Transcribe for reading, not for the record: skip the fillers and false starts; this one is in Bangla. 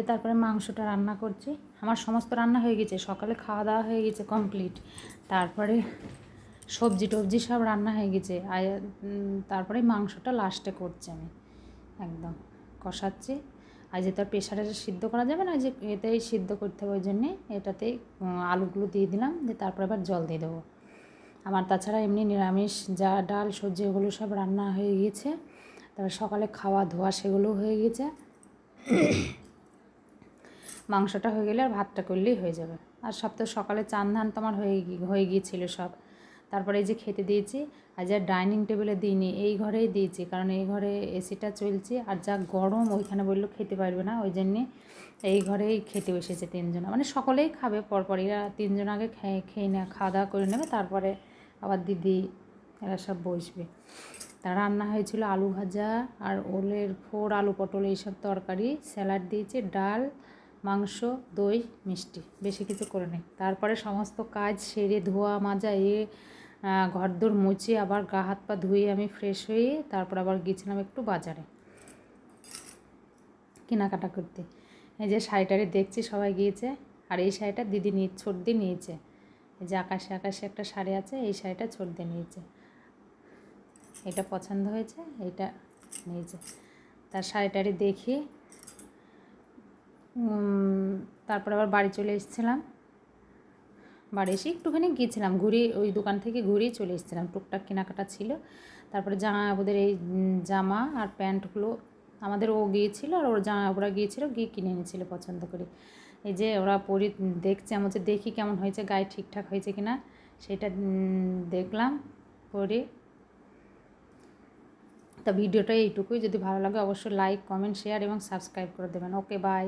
তারপরে মাংসটা রান্না করছি। আমার সমস্ত রান্না হয়ে গেছে, সকালে খাওয়া দাওয়া হয়ে গেছে কমপ্লিট। তারপরে সবজি টবজি সব রান্না হয়ে গেছে। আর তারপরে মাংসটা লাস্টে করছি আমি, একদম কষাচ্ছি। আর যে তার প্রেশারে সিদ্ধ করা যাবে না, যে এতেই সিদ্ধ করতে হবে, ওই জন্যে এটাতেই আলুগুলো দিয়ে দিলাম, দিয়ে তারপরে আবার জল দিয়ে দেবো। আমার তাছাড়া এমনি নিরামিষ যা ডাল সবজি ওগুলো সব রান্না হয়ে গিয়েছে। তারপরে সকালে খাওয়া ধোয়া সেগুলোও হয়ে গেছে। মাংসটা হয়ে গেলে আর ভাতটা করলেই হয়ে যাবে। আর সব তো সকালে চান ধান তো আমার হয়ে গিয়েছিলো সব। তারপরে এই যে খেতে দিয়েছি। আর যা ডাইনিং টেবিলে দিইনি, এই ঘরেই দিয়েছি, কারণ এই ঘরে এসিটা চলছে। আর যা গরম, ওইখানে বললো খেতে পারবে না, ওই জন্যে এই ঘরেই খেতে বসেছে তিনজন। মানে সকলেই খাবে পরপর, এরা তিনজন আগে খেয়ে খাওয়া দাওয়া করে নেবে, তারপরে আবার দিদি এরা সব বসবে। তা রান্না হয়েছিল আলু ভাজা আর ওলের ফোড়, আলু পটল এইসব তরকারি, স্যালাড দিয়েছি, ডাল, মাংস, দই, মিষ্টি, বেশি কিছু করে নেই। তারপরে সমস্ত কাজ সেরে ধোয়া মাজা ঘরদোর মুছে আবার গা হাত পা ধুয়ে আমি ফ্রেশ হয়ে তারপর আবার গিয়েছিলাম একটু বাজারে কেনাকাটা করতে। এই যে শাড়িটারে দেখছি সবাই গিয়েছে, আর এই শাড়িটা দিদি ছোটদি নিয়েছে। এই যে আকাশে আকাশে একটা শাড়ি আছে, এই শাড়িটা ছোটদি নিয়েছে। এটা পছন্দ হয়েছে, এইটা নিয়েছে। তার শাড়িটারি দেখি তারপর আবার বাড়ি চলে এসেছিলাম। বাড়ি এসে একটুখানি গিয়েছিলাম ঘুরে, ওই দোকান থেকে ঘুরেই চলে এসেছিলাম, টুকটাক কেনাকাটা ছিল। তারপরে ওদের এই জামা আর প্যান্টগুলো আমাদের ও গিয়েছিলো, আর ওর ওরা গিয়েছিলো, গিয়ে কিনে এনেছিলো পছন্দ করে। এই যে ওরা দেখছে, আমি হচ্ছে দেখি কেমন হয়েছে, গায়ে ঠিকঠাক হয়েছে কিনা সেটা দেখলাম পরে। তা ভিডিওটা এইটুকুই। যদি ভালো লাগে অবশ্যই লাইক, কমেন্ট, শেয়ার এবং সাবস্ক্রাইব করে দেবেন। ওকে, বাই।